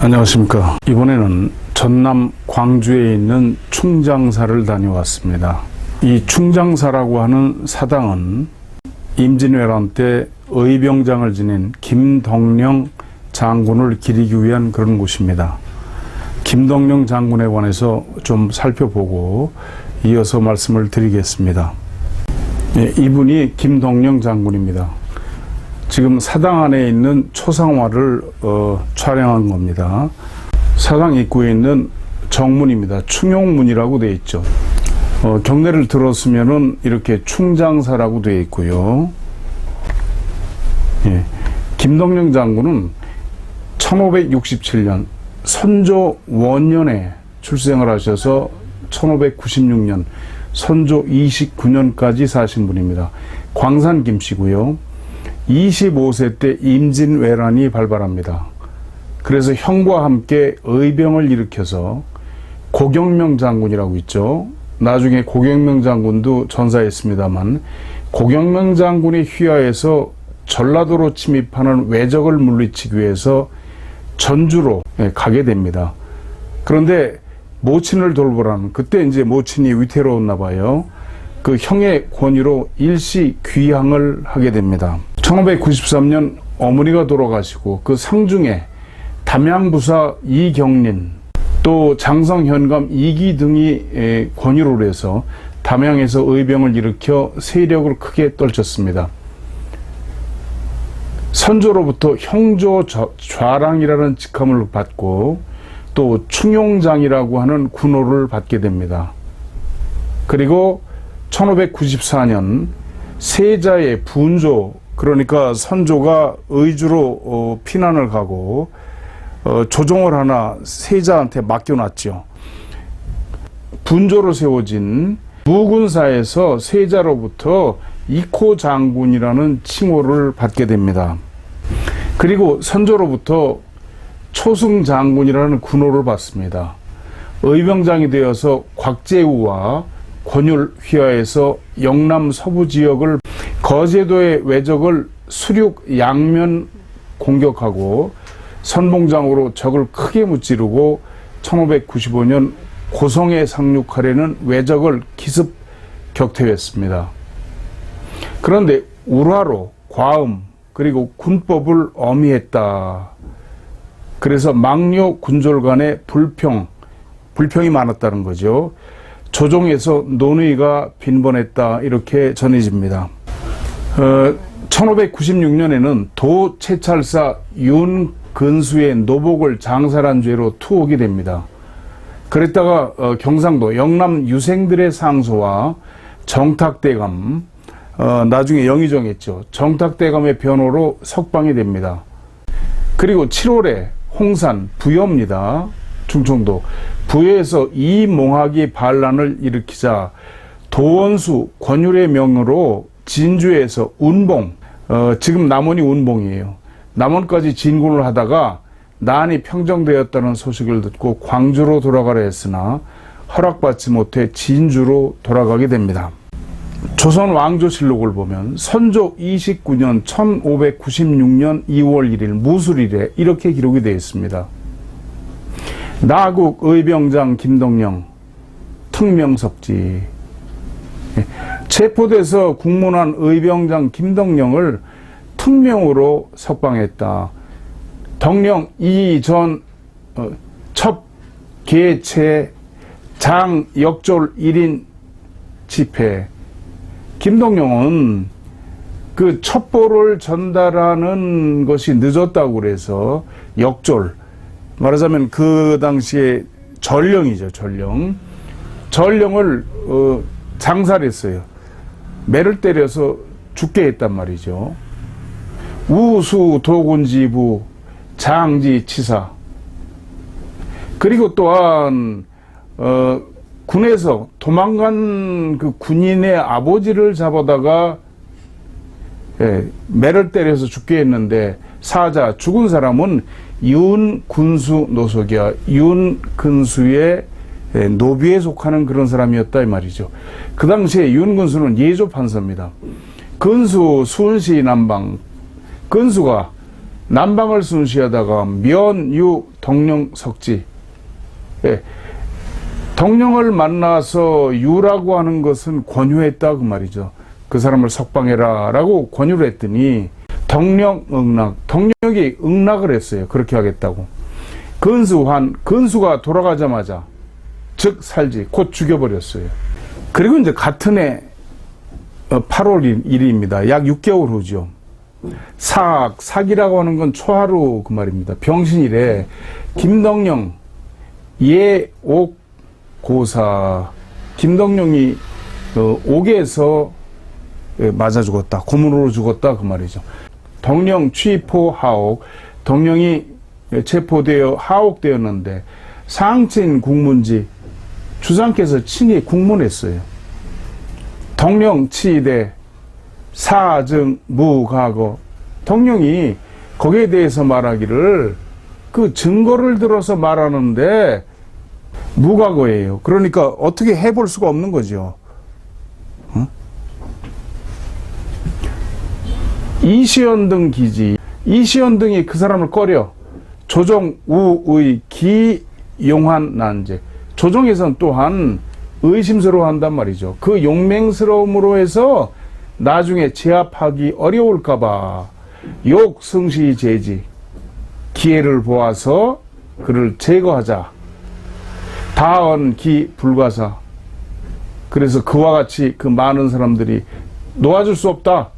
안녕하십니까. 이번에는 전남 광주에 있는 충장사를 다녀왔습니다. 이 충장사라고 하는 사당은 임진왜란 때 의병장을 지낸 김덕령 장군을 기리기 위한 그런 곳입니다. 김덕령 장군에 관해서 좀 살펴보고 이어서 말씀을 드리겠습니다. 이분이 김덕령 장군입니다. 지금 사당 안에 있는 초상화를 촬영한 겁니다. 사당 입구에 있는 정문입니다. 충용문이라고 되어 있죠. 경례를 들었으면은 이렇게 충장사라고 되어 있고요. 김덕령 장군은 1567년 선조 원년에 출생을 하셔서 1596년 선조 29년까지 사신 분입니다. 광산 김씨고요. 25세 때 임진왜란이 발발합니다. 그래서 형과 함께 의병을 일으켜서 고경명 장군이라고 있죠. 나중에 고경명 장군도 전사했습니다만 고경명 장군의 휘하에서 전라도로 침입하는 왜적을 물리치기 위해서 전주로 가게 됩니다. 그런데 모친을 돌보라는, 그때 이제 모친이 위태로웠나 봐요. 그 형의 권유로 일시 귀향을 하게 됩니다. 1593년 어머니가 돌아가시고 그 상중에 담양부사 이경린 또 장성현감 이기 등이 권유를 해서 담양에서 의병을 일으켜 세력을 크게 떨쳤습니다. 선조로부터 형조 좌랑이라는 직함을 받고 또 충용장이라고 하는 군호를 받게 됩니다. 그리고 1594년 세자의 분조, 그러니까 선조가 의주로 피난을 가고 조종을 하나 세자한테 맡겨놨죠. 분조로 세워진 무군사에서 세자로부터 이코 장군이라는 칭호를 받게 됩니다. 그리고 선조로부터 초승 장군이라는 군호를 받습니다. 의병장이 되어서 곽재우와 권율 휘하에서 영남 서부 지역을 거제도의 왜적을 수륙 양면 공격하고 선봉장으로 적을 크게 무찌르고 1595년 고성에 상륙하려는 왜적을 기습 격퇴했습니다. 그런데 울화로 과음 그리고 군법을 어미했다. 그래서 망료 군졸 간의 불평이 많았다는 거죠. 조정에서 논의가 빈번했다, 이렇게 전해집니다. 1596년에는 도채찰사 윤근수의 노복을 장살한 죄로 투옥이 됩니다. 그랬다가 경상도 영남 유생들의 상소와 정탁대감, 나중에 영의정했죠. 정탁대감의 변호로 석방이 됩니다. 그리고 7월에 홍산 부여입니다. 충청도 부여에서 이몽학이 반란을 일으키자 도원수 권율의 명으로 진주에서 운봉, 지금 남원이 운봉이에요. 남원까지 진군을 하다가 난이 평정되었다는 소식을 듣고 광주로 돌아가려 했으나 허락받지 못해 진주로 돌아가게 됩니다. 조선 왕조실록을 보면 선조 29년 1596년 2월 1일 무술일에 이렇게 기록이 되어 있습니다. 나국 의병장 김덕령 특명석지. 체포돼서 국문한 의병장 김덕령을 특명으로 석방했다. 덕령 이전 첩 개체 장 역졸 1인 집회. 김덕령은 그 첩보를 전달하는 것이 늦었다고 그래서 역졸, 말하자면 그 당시에 전령이죠, 전령. 전령을 장살했어요. 매를 때려서 죽게 했단 말이죠. 우수 도군지부 장지치사. 그리고 또한 군에서 도망간 그 군인의 아버지를 잡아다가 매를 때려서 죽게 했는데 사자, 죽은 사람은 윤근수 노석이야. 윤근수의 노비에 속하는 그런 사람이었다 이 말이죠. 그 당시에 윤근수는 예조 판서입니다. 근수 수은시 남방, 근수가 남방을 순시하다가 면유 덕령 석지. 예. 덕령을 만나서 유라고 하는 것은 권유했다 그 말이죠. 그 사람을 석방해라 라고 권유를 했더니 덕령 응낙, 덕령이 응낙을 했어요. 그렇게 하겠다고. 근수환, 근수가 돌아가자마자 즉 살지 곧 죽여버렸어요. 그리고 이제 같은 해 8월 1일입니다. 약 6개월 후죠. 사기라고 하는 건 초하루 그 말입니다. 병신일에 김덕령 예옥 고사, 김덕령이 옥에서 맞아 죽었다. 고문으로 죽었다 그 말이죠. 덕령 취포 하옥, 덕령이 체포되어 하옥되었는데 상친 국문지 주상께서 친히 국문했어요. 덕령 치대 사증 무과거. 덕령이 거기에 대해서 말하기를 그 증거를 들어서 말하는데 무과거예요. 그러니까 어떻게 해볼 수가 없는 거죠. 이시연 등 기지. 이시연 등이 그 사람을 꺼려 조정 우의 기용한 난제. 조정에서는 또한 의심스러워한단 말이죠. 그 용맹스러움으로 해서 나중에 제압하기 어려울까봐 욕승시 제지. 기회를 보아서 그를 제거하자. 다언기 불가사. 그래서 그와 같이 그 많은 사람들이 놓아줄 수 없다.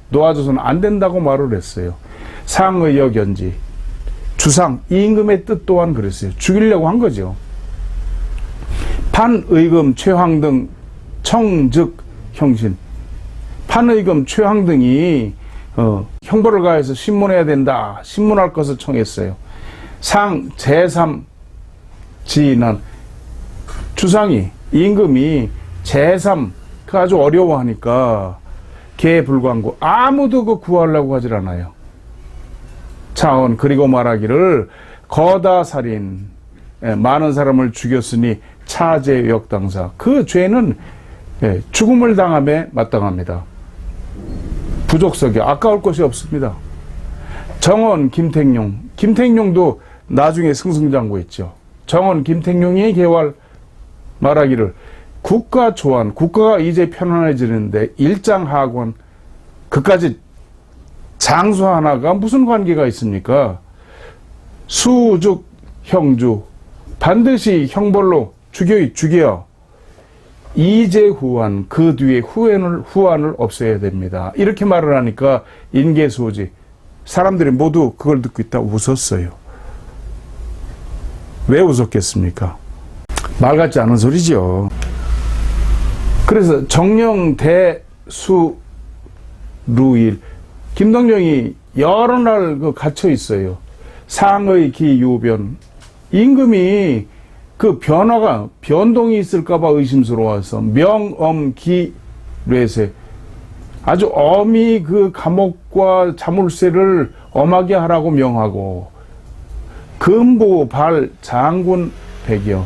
놓아줘서는 안 된다고 말을 했어요. 상의여 견지. 주상, 임금의 뜻 또한 그랬어요. 죽이려고 한 거죠. 판의금, 최황 등 청즉 형신. 판의금, 최황 등이 형벌을 가해서 신문해야 된다. 신문할 것을 청했어요. 상, 제3 지난. 주상이, 임금이 제3, 그 아주 어려워하니까 개불광고. 아무도 그 구하려고 하질 않아요. 차원, 그리고 말하기를 거다살인. 많은 사람을 죽였으니 차제 역당사. 그 죄는 죽음을 당함에 마땅합니다. 부족석이 아까울 것이 없습니다. 정원 김택룡. 김택룡도 나중에 승승장구했죠. 정원 김택룡이 개활 말하기를 국가 조안, 국가가 이제 편안해지는데 일장하권, 그까지 장수 하나가 무슨 관계가 있습니까? 수죽 형주, 반드시 형벌로 죽여. 이제후환, 그 뒤에 후환을 없애야 됩니다. 이렇게 말을 하니까 인계소지, 사람들이 모두 그걸 듣고 있다 웃었어요. 왜 웃었겠습니까? 말 같지 않은 소리죠. 그래서 정령대수루일, 김덕령이 여러 날 갇혀 있어요. 상의 기유변. 임금이 그 변동이 있을까봐 의심스러워서 명엄기례세. 아주 엄히 그 감옥과 자물쇠를 엄하게 하라고 명하고, 금부 발 장군 100여.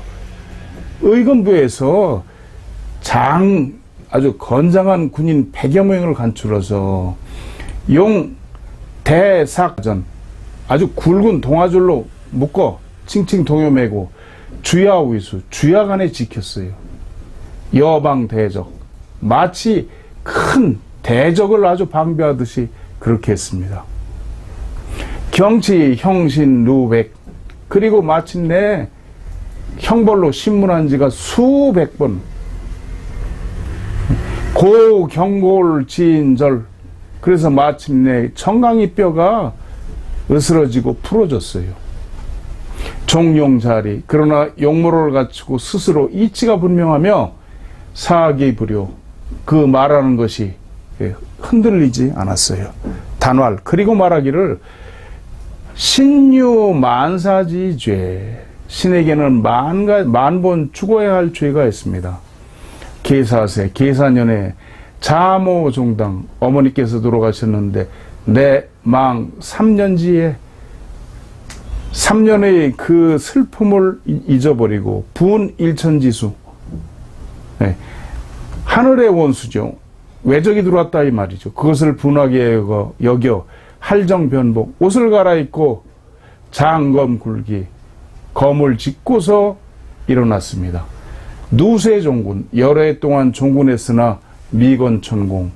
의금부에서 아주 건장한 군인 100여 명을 간출해서 용 대삭전, 아주 굵은 동아줄로 묶어 칭칭 동여매고 주야위수, 주야간에 지켰어요. 여방 대적, 마치 큰 대적을 아주 방비하듯이 그렇게 했습니다. 경치 형신 루백. 그리고 마침내 형벌로 신문한 지가 수백 번. 고경골진절. 그래서 마침내 청강이 뼈가 으스러지고 풀어졌어요. 종용자리. 그러나 용모를 갖추고 스스로 이치가 분명하며 사기불효. 그 말하는 것이 흔들리지 않았어요. 단활. 그리고 말하기를 신유만사지죄. 신에게는 만번 죽어야 할 죄가 있습니다. 계사세, 계사년에 자모종당. 어머니께서 돌아가셨는데 내 망 3년지에 3년의 그 슬픔을 잊어버리고 분 일천지수. 하늘의 원수죠. 외적이 들어왔다 이 말이죠. 그것을 분하게 여겨 할정변복, 옷을 갈아입고 장검 굴기, 검을 짚고서 일어났습니다. 누세종군, 여러 해 동안 종군했으나 미건천공,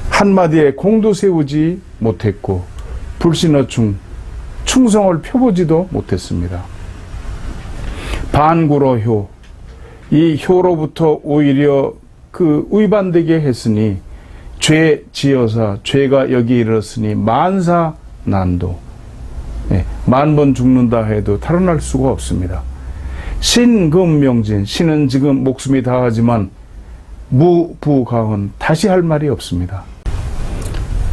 한마디에 공도 세우지 못했고 불신어충, 충성을 펴보지도 못했습니다. 반구로효, 이 효로부터 오히려 그 위반되게 했으니 죄 지어사 죄가 여기 이르렀으니 만사난도, 만 번 죽는다 해도 탈환할 수가 없습니다. 신금명진, 신은 지금 목숨이 다하지만 무부가헌, 다시 할 말이 없습니다.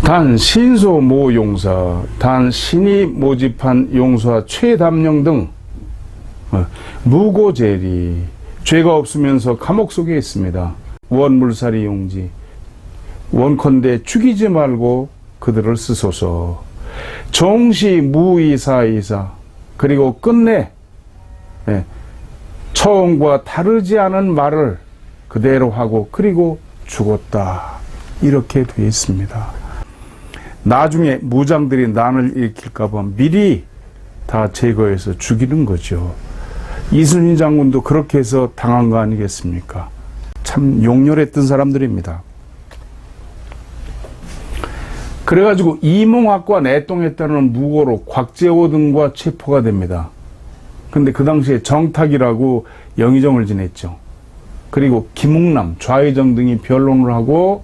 단 신소모 용사, 단 신이 모집한 용사 최담령 등 무고재리, 죄가 없으면서 감옥 속에 있습니다. 원물살이 용지, 원컨대 죽이지 말고 그들을 쓰소서. 정시 무이사이사, 그리고 끝내 처음과 다르지 않은 말을 그대로 하고 그리고 죽었다, 이렇게 되어 있습니다. 나중에 무장들이 난을 일으킬까 봐 미리 다 제거해서 죽이는 거죠. 이순신 장군도 그렇게 해서 당한 거 아니겠습니까? 참 용렬했던 사람들입니다. 그래가지고 이몽학과 내통했다는 무고로 곽재호 등과 체포가 됩니다. 근데 그 당시에 정탁이라고 영의정을 지냈죠. 그리고 김웅남, 좌의정 등이 변론을 하고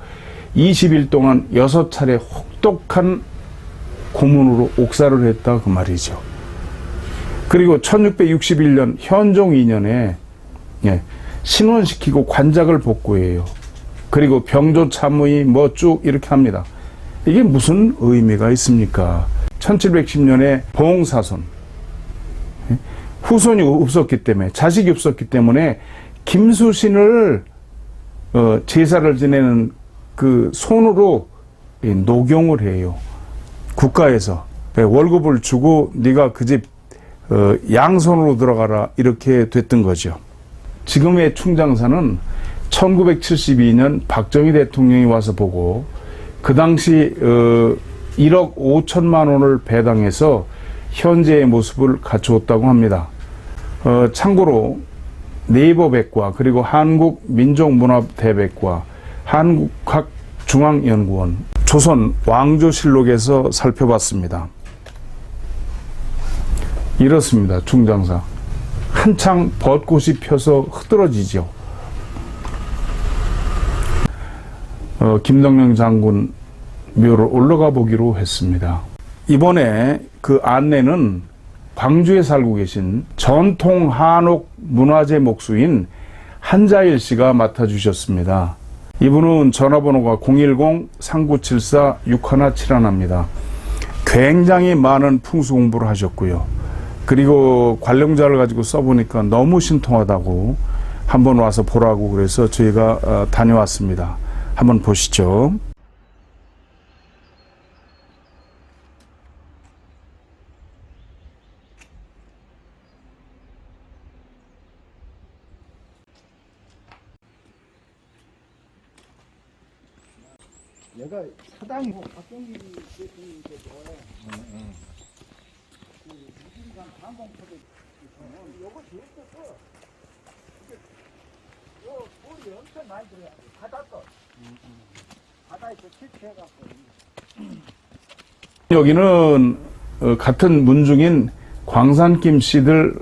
20일 동안 6차례 혹독한 고문으로 옥살을 했다, 그 말이죠. 그리고 1661년 현종 2년에 신원시키고 관작을 복구해요. 그리고 병조 참의 뭐 쭉 이렇게 합니다. 이게 무슨 의미가 있습니까? 1710년에 봉사손, 후손이 없었기 때문에, 자식이 없었기 때문에 김수신을 제사를 지내는 그 손으로 녹용을 해요. 국가에서 월급을 주고 네가 그 집 양손으로 들어가라, 이렇게 됐던 거죠. 지금의 충장사는 1972년 박정희 대통령이 와서 보고 그 당시 1억 5천만 원을 배당해서 현재의 모습을 갖추었다고 합니다. 참고로 네이버백과 그리고 한국민족문화대백과 한국학중앙연구원, 조선 왕조실록에서 살펴봤습니다. 이렇습니다. 충장사. 한창 벚꽃이 펴서 흐드러지죠. 김덕령 장군 묘를 올라가 보기로 했습니다. 이번에 그 안내는 광주에 살고 계신 전통 한옥 문화재 목수인 한자일 씨가 맡아주셨습니다. 이분은 전화번호가 010-3974-6171입니다. 굉장히 많은 풍수 공부를 하셨고요. 그리고 관령자를 가지고 써보니까 너무 신통하다고 한번 와서 보라고 그래서 저희가 다녀왔습니다. 한번 보시죠. 얘가 사당이고 박정희 대통령께서 그 무진간 항공포대 요거 지었어. 요 돌이 엄청 많이 들어야 돼. 바닷가. 바다에서 채취해갖고. 여기는 같은 문중인 광산김 씨들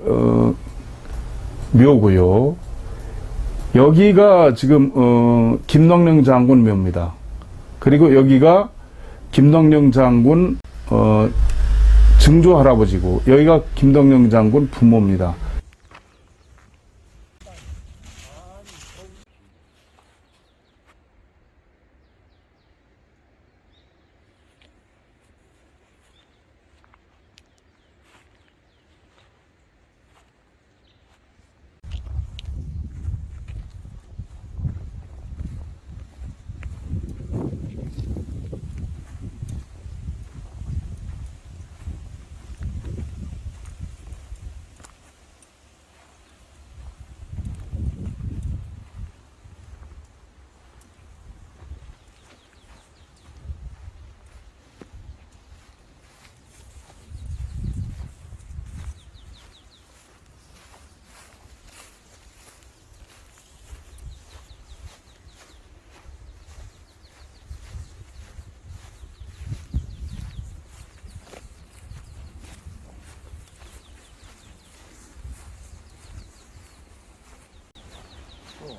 묘고요. 여기가 지금 김덕령 장군 묘입니다. 그리고 여기가 김덕령 장군 증조 할아버지고 여기가 김덕령 장군 부모입니다.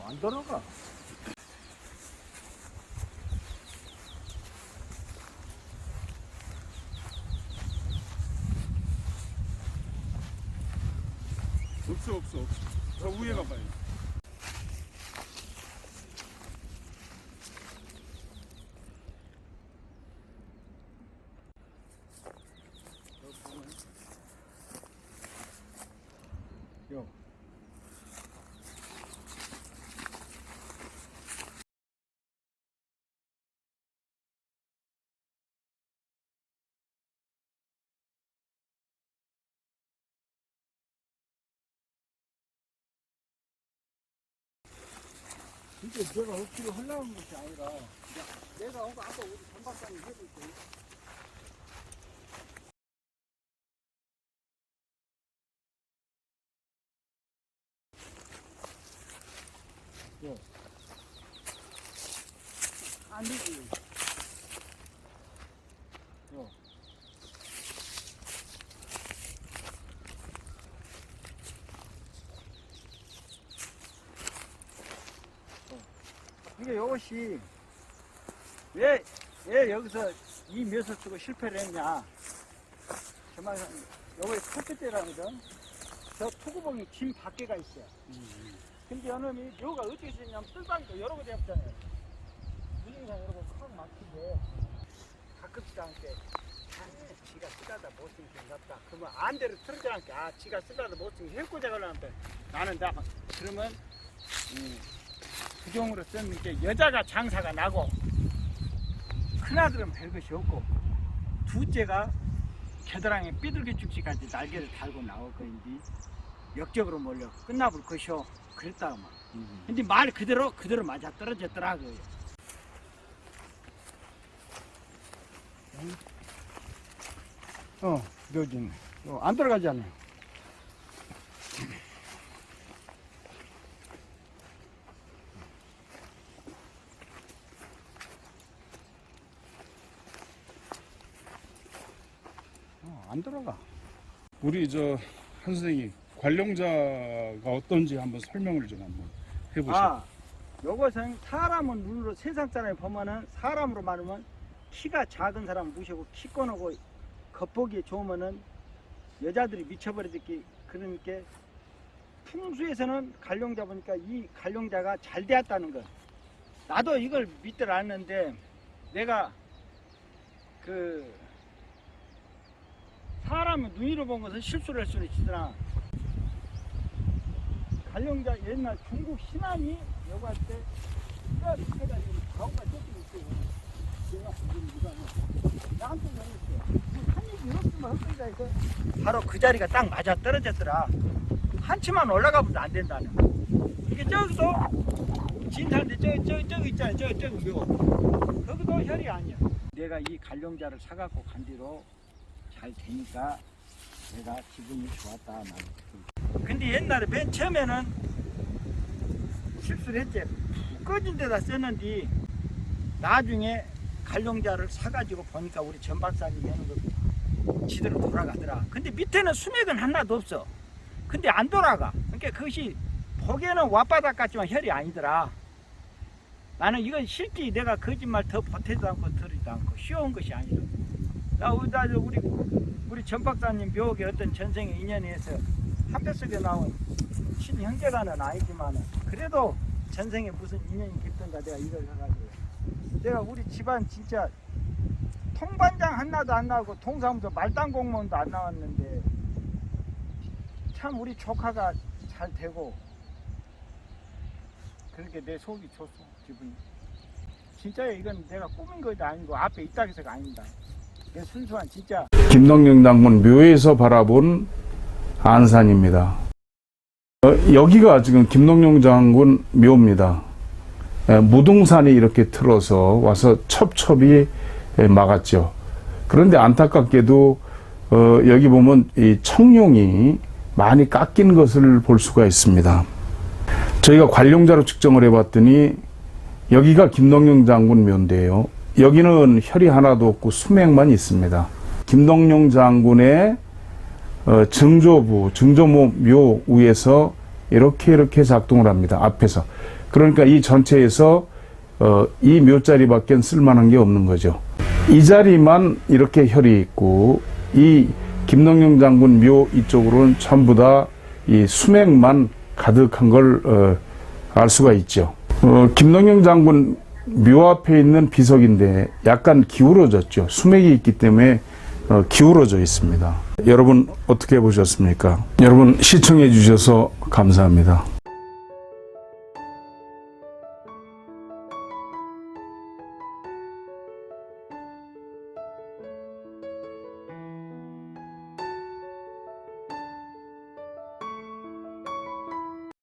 안 들어가. 없어. 저 위에 가봐요. 요. 이게 내가 억지로 하려는 것이 아니라 내가 아까 우리 전박사님 해볼 때 안 되지. 요. 이게 이것이 왜 여기서 이 묘수 쓰고 실패를 했냐. 정말 요거의 첫 번째라거든. 저 투구봉이 짐 밖에가 있어요. 근데 요놈이 묘가 어떻게 쓰냐면 뜰방도 여러 개 잡잖아요. 무중상 여러 개 막히게 가깝지도 않게 지가 쓰다가 못생긴 같다. 그러면 안대로 틀어지 않게 지가 쓰다가 못생긴 해고자 가려는데 나는 다 그러면 부종으로 쓰는 게 여자가 장사가 나고 큰아들은 별것이 없고 둘째가 겨드랑이에 삐뚤게 죽지까지 날개를 달고 나올 거인데 역적으로 몰려 끝나볼 것이오 그랬다고 막. 근데 말 그대로 맞아 떨어졌더라고요. 요즘 안 들어가잖아요. 안 들어가. 우리 한 선생님 관룡자가 어떤지 한번 설명을 좀 한번 해보시죠. 요것은 사람은 눈으로 세상 사람이 보면은 사람으로 말하면 키가 작은 사람 무시하고 키 꺼놓고 겉보기 좋으면은 여자들이 미쳐버리듯이 그러니까 풍수에서는 관룡자 보니까 이 관룡자가 잘 되었다는 거. 나도 이걸 믿들 않는데 내가 사람은 눈으로 본 것은 실수를 할 수는 있으나 관룡자 옛날 중국 신안이 여기 할 때 이거 밑에다 가오가 조금 있고 내가 나한테 열렸어요. 한 입이 이렇게만 헛소리다 해서 바로 그 자리가 딱 맞아 떨어졌더라. 한치만 올라가 보면 안 된다는 거. 이게 저기서 진사인데 저기 있잖아요. 저기 묘. 거기도 혈이 아니야. 내가 이 관룡자를 사갖고 간 뒤로 잘 되니까 내가 기분이 좋았다. 나는. 근데 옛날에 맨 처음에는 실수를 했지. 꺼진 데다 썼는데 나중에 관룡자를 사가지고 보니까 우리 전 박사님이 하는 거 지대로 돌아가더라. 근데 밑에는 수맥은 하나도 없어. 근데 안 돌아가. 그러니까 그것이 보기에는 왑바닥 같지만 혈이 아니더라. 나는 이건 실제 내가 거짓말 더 보태지도 않고 들지도 않고 쉬운 것이 아니라. 우리 전 박사님 묘역에 어떤 전생에 인연이 해서 한배 속에 나온 친형제가는 아니지만 그래도 전생에 무슨 인연이 깊던가 내가 이걸 해가지고 내가 우리 집안 진짜 통반장 하나도 안 나오고 동사무소 말단 공무원도 안 나왔는데 참 우리 조카가 잘 되고 그렇게 내 속이 좋소 기분이. 진짜 이건 내가 꾸민 것도 아니고 앞에 있다 해서가 아닙니다. 내 순수한 진짜. 김덕령 장군 묘에서 바라본 안산입니다. 여기가 지금 김덕령 장군 묘입니다. 무등산이 이렇게 틀어서 와서 첩첩이 막았죠. 그런데 안타깝게도 여기 보면 이 청룡이 많이 깎인 것을 볼 수가 있습니다. 저희가 관룡자로 측정을 해봤더니 여기가 김덕령 장군 묘인데요. 여기는 혈이 하나도 없고 수맥만 있습니다. 김덕령 장군의 증조부, 증조모 묘 위에서 이렇게 작동을 합니다. 앞에서. 그러니까 이 전체에서 이 묘자리밖에 쓸만한 게 없는 거죠. 이 자리만 이렇게 혈이 있고 이 김동영 장군 묘 이쪽으로는 전부 다 이 수맥만 가득한 걸 알 수가 있죠. 김동영 장군 묘 앞에 있는 비석인데 약간 기울어졌죠. 수맥이 있기 때문에 기울어져 있습니다. 여러분 어떻게 보셨습니까? 여러분 시청해 주셔서 감사합니다.